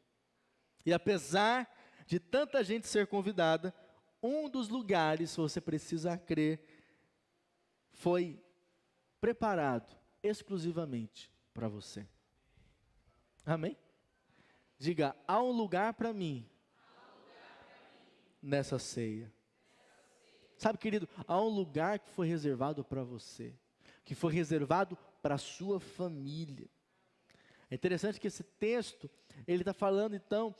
E apesar de tanta gente ser convidada, um dos lugares, você precisa crer, foi preparado exclusivamente para você. Amém? Diga, há um lugar para mim nessa ceia. Sabe, querido, há um lugar que foi reservado para você, que foi reservado para a sua família. É interessante que esse texto, ele está falando então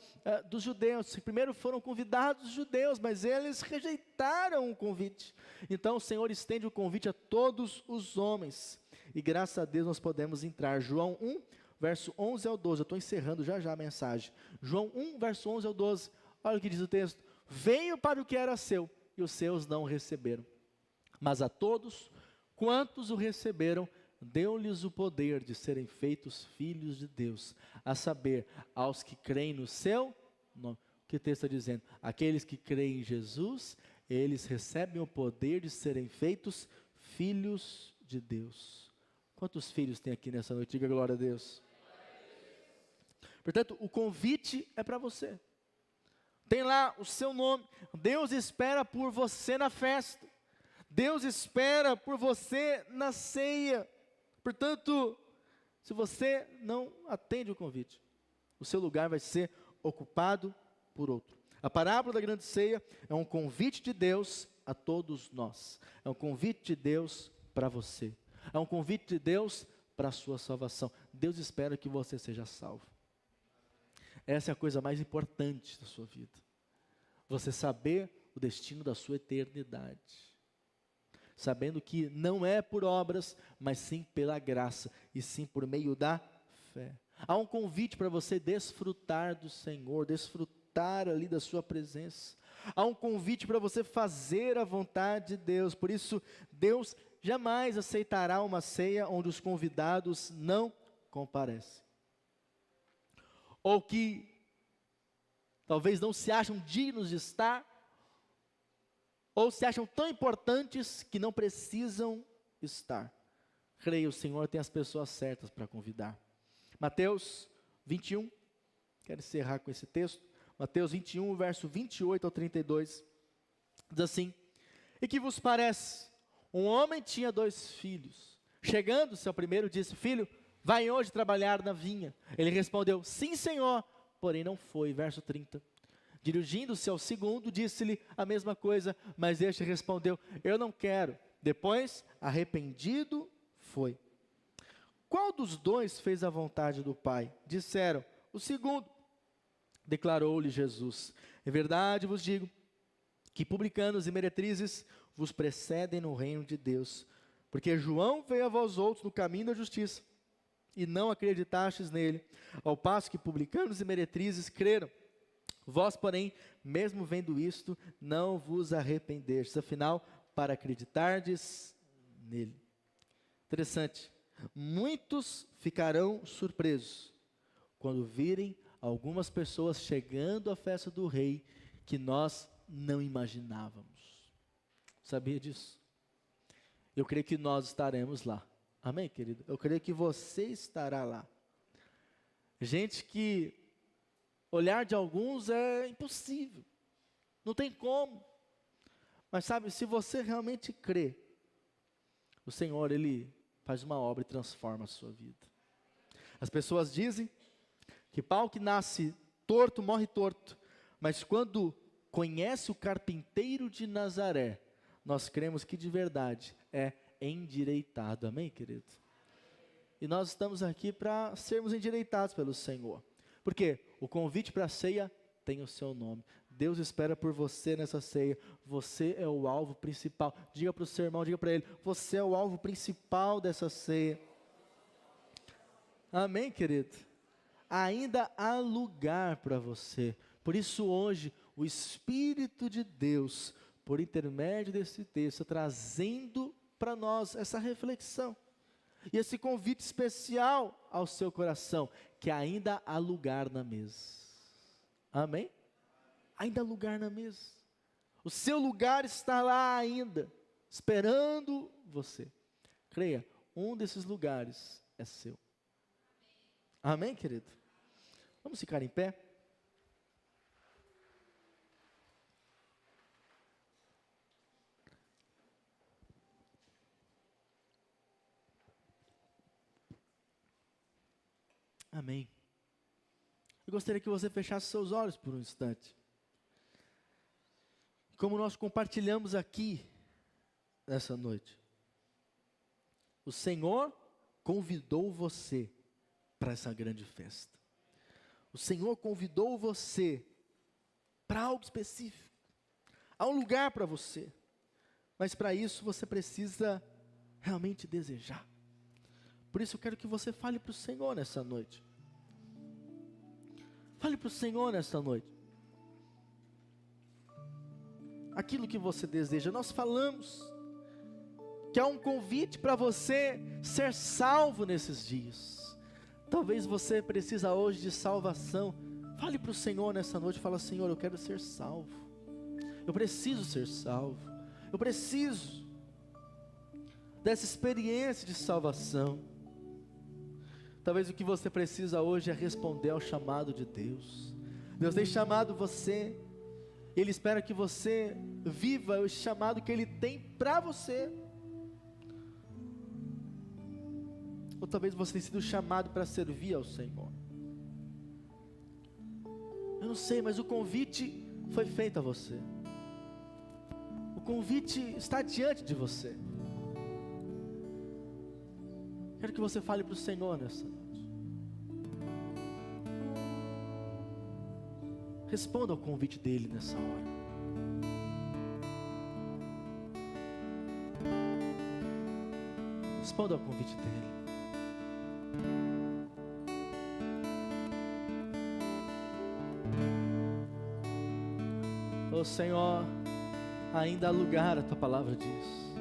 dos judeus, que primeiro foram convidados os judeus, mas eles rejeitaram o convite. Então o Senhor estende o convite a todos os homens, e graças a Deus nós podemos entrar. João 1, verso 11 ao 12, eu estou encerrando já a mensagem. João 1, verso 11 ao 12, olha o que diz o texto. Veio para o que era seu, e os seus não o receberam. Mas a todos quantos o receberam, deu-lhes o poder de serem feitos filhos de Deus, a saber, aos que creem no seu nome. O que o texto está dizendo? Aqueles que creem em Jesus, eles recebem o poder de serem feitos filhos de Deus. Quantos filhos tem aqui nessa noite? Diga glória a Deus. Portanto, o convite é para você. Tem lá o seu nome. Deus espera por você na festa. Deus espera por você na ceia. Portanto, se você não atende o convite, o seu lugar vai ser ocupado por outro. A parábola da grande ceia é um convite de Deus a todos nós. É um convite de Deus para você. É um convite de Deus para a sua salvação. Deus espera que você seja salvo. Essa é a coisa mais importante da sua vida. Você saber o destino da sua eternidade. Sabendo que não é por obras, mas sim pela graça, e sim por meio da fé. Há um convite para você desfrutar do Senhor, desfrutar ali da sua presença. Há um convite para você fazer a vontade de Deus. Por isso, Deus jamais aceitará uma ceia onde os convidados não comparecem. Ou que talvez não se acham dignos de estar, ou se acham tão importantes que não precisam estar. Creio, o Senhor tem as pessoas certas para convidar. Mateus 21, quero encerrar com esse texto. Mateus 21, verso 28 ao 32, diz assim: E que vos parece? Um homem tinha 2 filhos. Chegando-se ao primeiro, disse: Filho, vai hoje trabalhar na vinha. Ele respondeu: Sim, Senhor, porém não foi. Verso 30. Dirigindo-se ao segundo, disse-lhe a mesma coisa, mas este respondeu: Eu não quero. Depois, arrependido, foi. Qual dos 2 fez a vontade do Pai? Disseram: O segundo. Declarou-lhe Jesus: Em verdade vos digo, que publicanos e meretrizes vos precedem no reino de Deus. Porque João veio a vós outros no caminho da justiça, e não acreditastes nele, ao passo que publicanos e meretrizes creram. Vós, porém, mesmo vendo isto, não vos arrependestes, afinal, para acreditardes nele. Interessante. Muitos ficarão surpresos quando virem algumas pessoas chegando à festa do rei que nós não imaginávamos. Sabia disso? Eu creio que nós estaremos lá. Amém, querido? Eu creio que você estará lá. Gente que olhar de alguns é impossível. Não tem como. Mas sabe, se você realmente crê, o Senhor, Ele faz uma obra e transforma a sua vida. As pessoas dizem que pau que nasce torto, morre torto. Mas quando conhece o carpinteiro de Nazaré, nós cremos que de verdade é endireitado. Amém, querido? E nós estamos aqui para sermos endireitados pelo Senhor. Porque o convite para a ceia tem o seu nome. Deus espera por você nessa ceia. Você é o alvo principal. Diga para o seu irmão, diga para ele: você é o alvo principal dessa ceia. Amém, querido? Ainda há lugar para você. Por isso hoje, o Espírito de Deus, por intermédio desse texto, trazendo para nós essa reflexão. E esse convite especial ao seu coração, que ainda há lugar na mesa. Amém? Ainda há lugar na mesa. O seu lugar está lá ainda, esperando você. Creia, um desses lugares é seu. Amém, querido? Vamos ficar em pé? Amém. Eu gostaria que você fechasse seus olhos por um instante. Como nós compartilhamos aqui nessa noite, o Senhor convidou você para essa grande festa. O Senhor convidou você para algo específico. Há um lugar para você. Mas para isso você precisa realmente desejar. Por isso eu quero que você fale para o Senhor nessa noite. Fale para o Senhor nessa noite. Aquilo que você deseja. Nós falamos que há um convite para você ser salvo nesses dias. Talvez você precisa hoje de salvação. Fale para o Senhor nessa noite. Fala: Senhor, eu quero ser salvo. Eu preciso ser salvo. Eu preciso dessa experiência de salvação. Talvez o que você precisa hoje é responder ao chamado de Deus. Deus tem chamado você. Ele espera que você viva o chamado que Ele tem para você. Ou talvez você tenha sido chamado para servir ao Senhor. Eu não sei, mas o convite foi feito a você. O convite está diante de você. Quero que você fale para o Senhor nessa noite. Responda ao convite dele nessa hora. Responda ao convite dele. Oh Senhor, ainda há lugar, a tua palavra diz.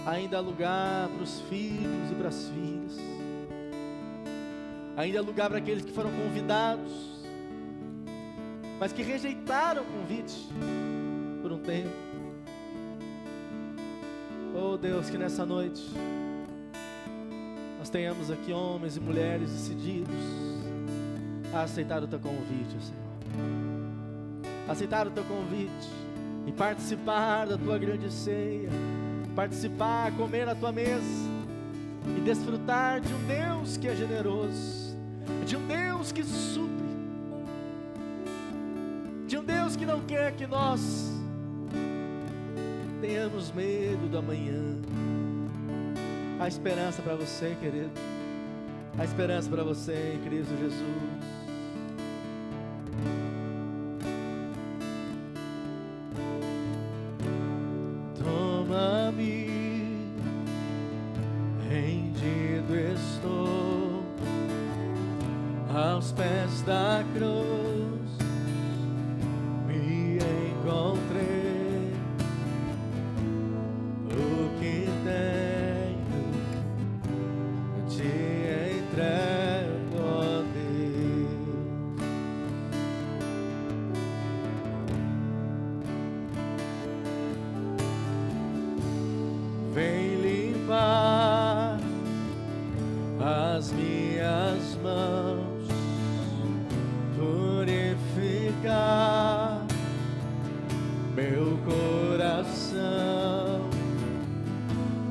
Ainda há lugar para os filhos e para as filhas. Ainda há lugar para aqueles que foram convidados, mas que rejeitaram o convite por um tempo. Oh Deus, que nessa noite nós tenhamos aqui homens e mulheres decididos a aceitar o teu convite, Senhor. Aceitar o teu convite e participar da tua grande ceia, participar, comer na tua mesa e desfrutar de um Deus que é generoso, de um Deus que supre, de um Deus que não quer que nós tenhamos medo do amanhã. Há esperança para você, querido. Há esperança para você em Cristo Jesus. Aos pés da cruz me encontrei. O que tenho te entrego, ó Deus. Vem limpar as minhas mãos, purificar meu coração,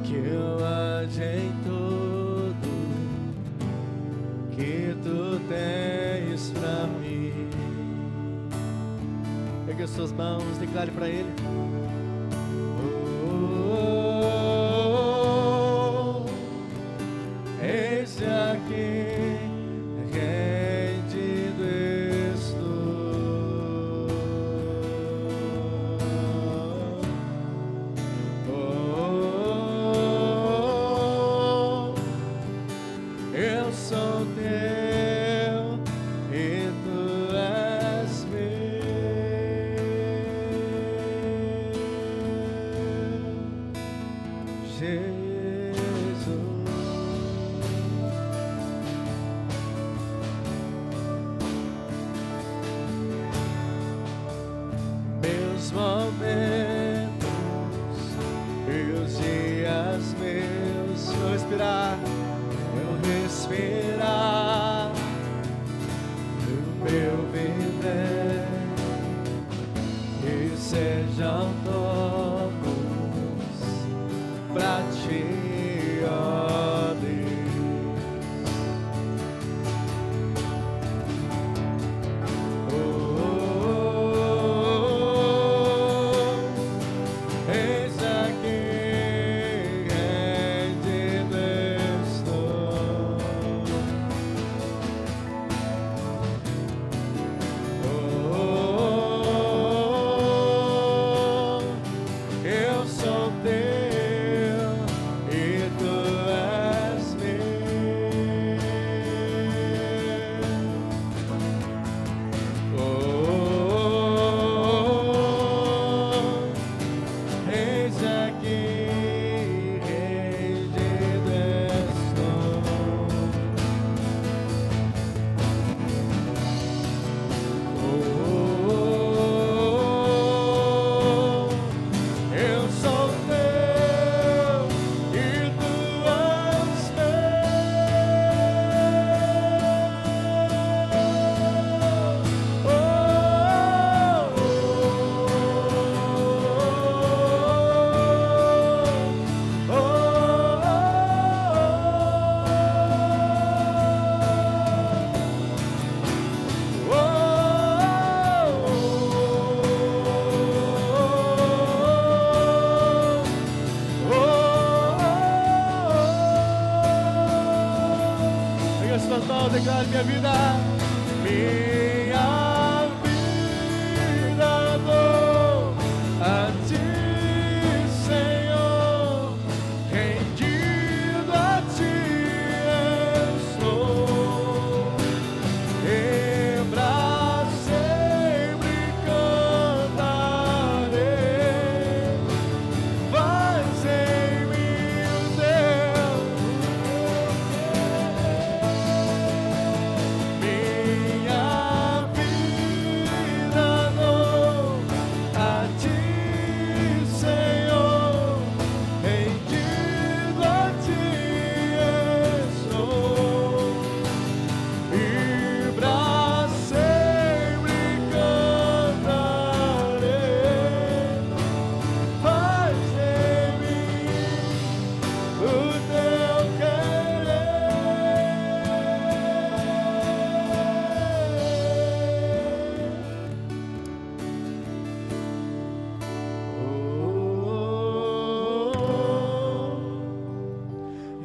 que eu ande em tudo que tu tens pra mim. Pegue as suas mãos, declare para Ele. Eis aqui. Momentos e os dias meus, vou respirar, no meu viver, que sejam todos pra ti, ó suas mãos, declare minha vida. Minha vida dou a ti, Senhor, rendido a ti estou. E pra sempre cantarei, faz em mim o Deus. Minha vida dou a ti, Senhor, rendido a ti estou. E pra sempre cantarei, faz em mim o teu querer.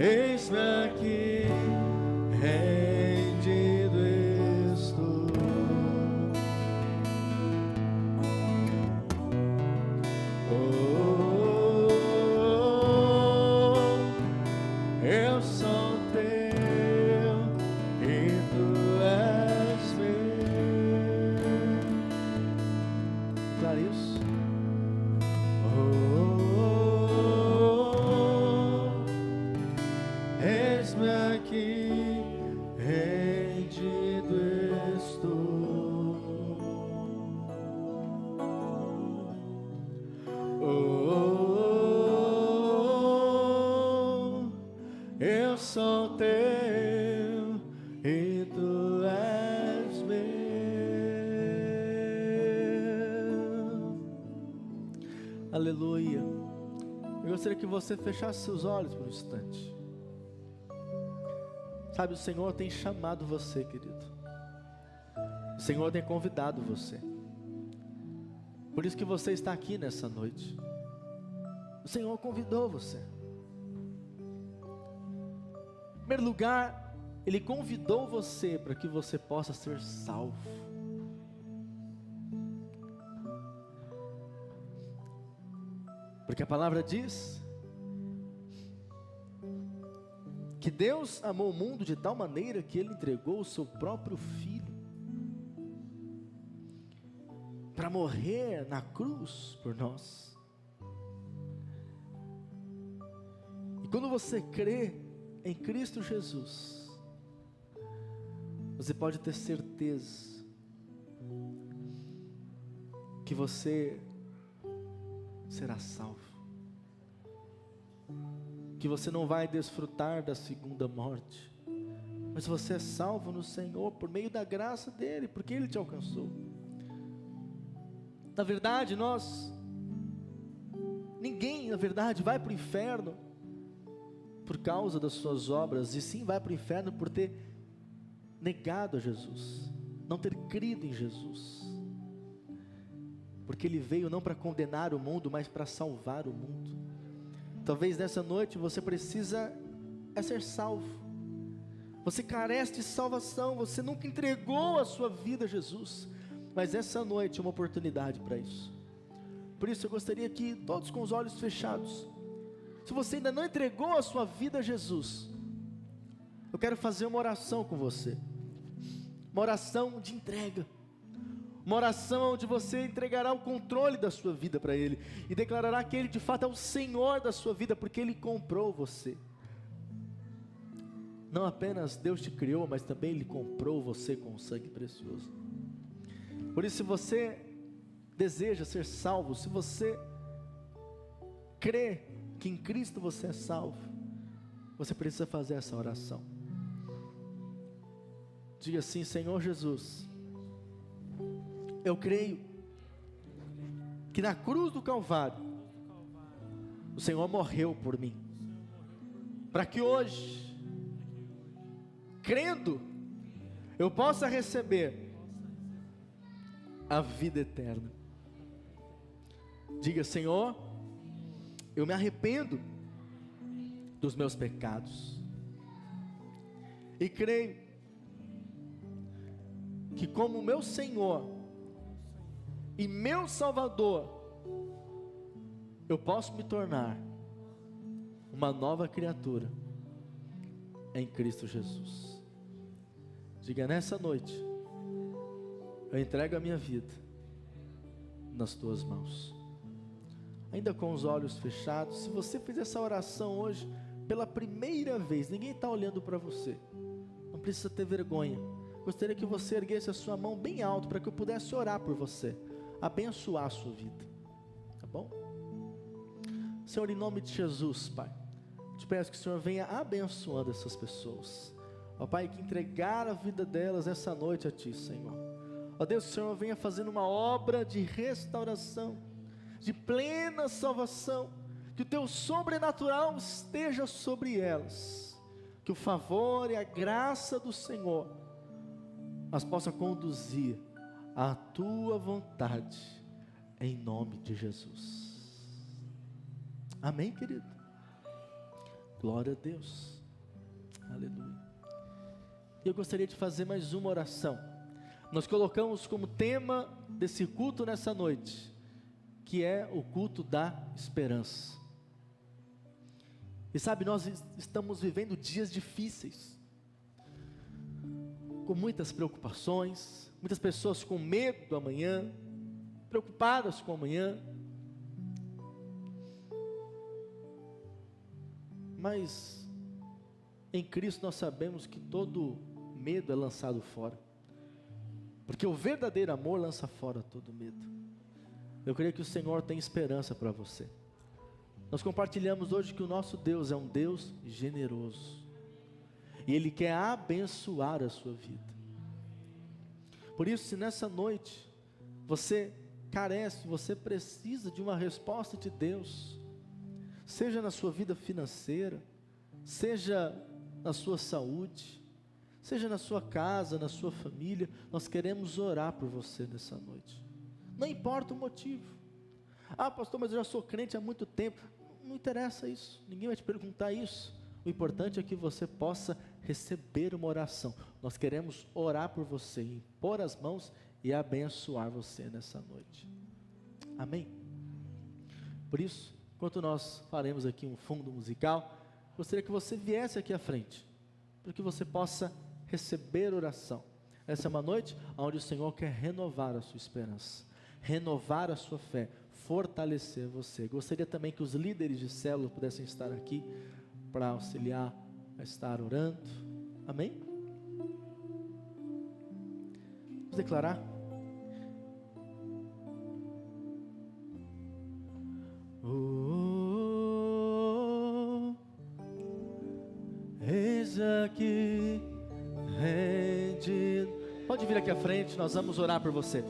Eis-me aqui, rendido estou. Eu sou teu e tu és meu. Claro isso. Eis-me aqui, rendido estou. Eu sou teu e tu és meu. Aleluia. Eu gostaria que você fechasse seus olhos por um instante. Sabe, o Senhor tem chamado você, querido. O Senhor tem convidado você. Por isso que você está aqui nessa noite. O Senhor convidou você. Em primeiro lugar, Ele convidou você para que você possa ser salvo. Porque a palavra diz que Deus amou o mundo de tal maneira que Ele entregou o seu próprio Filho para morrer na cruz por nós. E quando você crê em Cristo Jesus, você pode ter certeza que você será salvo, que você não vai desfrutar da segunda morte, mas você é salvo no Senhor por meio da graça dEle, porque Ele te alcançou. Na verdade, ninguém na verdade vai para o inferno por causa das suas obras, e sim vai para o inferno por ter negado a Jesus, não ter crido em Jesus, porque Ele veio não para condenar o mundo, mas para salvar o mundo. Talvez nessa noite você precisa ser salvo, você carece de salvação, você nunca entregou a sua vida a Jesus, mas essa noite é uma oportunidade para isso. Por isso eu gostaria que todos com os olhos fechados, se você ainda não entregou a sua vida a Jesus, eu quero fazer uma oração com você, uma oração de entrega, uma oração onde você entregará o controle da sua vida para Ele, e declarará que Ele de fato é o Senhor da sua vida, porque Ele comprou você. Não apenas Deus te criou, mas também Ele comprou você com sangue precioso. Por isso, se você deseja ser salvo, se você crê que em Cristo você é salvo, você precisa fazer essa oração. Diga assim: Senhor Jesus, eu creio que na cruz do Calvário o Senhor morreu por mim, para que hoje, crendo, eu possa receber a vida eterna. Diga: Senhor, eu me arrependo dos meus pecados e creio que como meu Senhor e meu Salvador, eu posso me tornar uma nova criatura em Cristo Jesus. Diga: nessa noite, eu entrego a minha vida nas tuas mãos. Ainda com os olhos fechados, se você fizer essa oração hoje, pela primeira vez, ninguém está olhando para você, não precisa ter vergonha. Gostaria que você erguesse a sua mão bem alto, para que eu pudesse orar por você, abençoar a sua vida, tá bom? Senhor, em nome de Jesus, Pai, te peço que o Senhor venha abençoando essas pessoas, ó Pai, que entregaram a vida delas essa noite a Ti, Senhor. Ó Deus, que o Senhor venha fazendo uma obra de restauração, de plena salvação, que o Teu sobrenatural esteja sobre elas, que o favor e a graça do Senhor as possa conduzir à Tua vontade, em nome de Jesus. Amém, querido? Glória a Deus, aleluia. E eu gostaria de fazer mais uma oração. Nós colocamos como tema desse culto nessa noite, que é o culto da esperança. E sabe, nós estamos vivendo dias difíceis, com muitas preocupações, muitas pessoas com medo do amanhã, preocupadas com o amanhã. Mas em Cristo nós sabemos que todo medo é lançado fora, porque o verdadeiro amor lança fora todo medo. Eu creio que o Senhor tem esperança para você. Nós compartilhamos hoje que o nosso Deus é um Deus generoso, e Ele quer abençoar a sua vida. Por isso, se nessa noite você carece, você precisa de uma resposta de Deus, seja na sua vida financeira, seja na sua saúde, seja na sua casa, na sua família, nós queremos orar por você nessa noite. Não importa o motivo. Ah, pastor, mas eu já sou crente há muito tempo. Não interessa isso, ninguém vai te perguntar isso. O importante é que você possa receber uma oração. Nós queremos orar por você, impor as mãos e abençoar você nessa noite. Amém? Por isso, enquanto nós faremos aqui um fundo musical, gostaria que você viesse aqui à frente, para que você possa receber oração. Essa é uma noite onde o Senhor quer renovar a sua esperança, renovar a sua fé, fortalecer você. Gostaria também que os líderes de célula pudessem estar aqui para auxiliar a estar orando. Amém? Vamos declarar? Eis aqui rendido. Pode vir aqui à frente, nós vamos orar por você.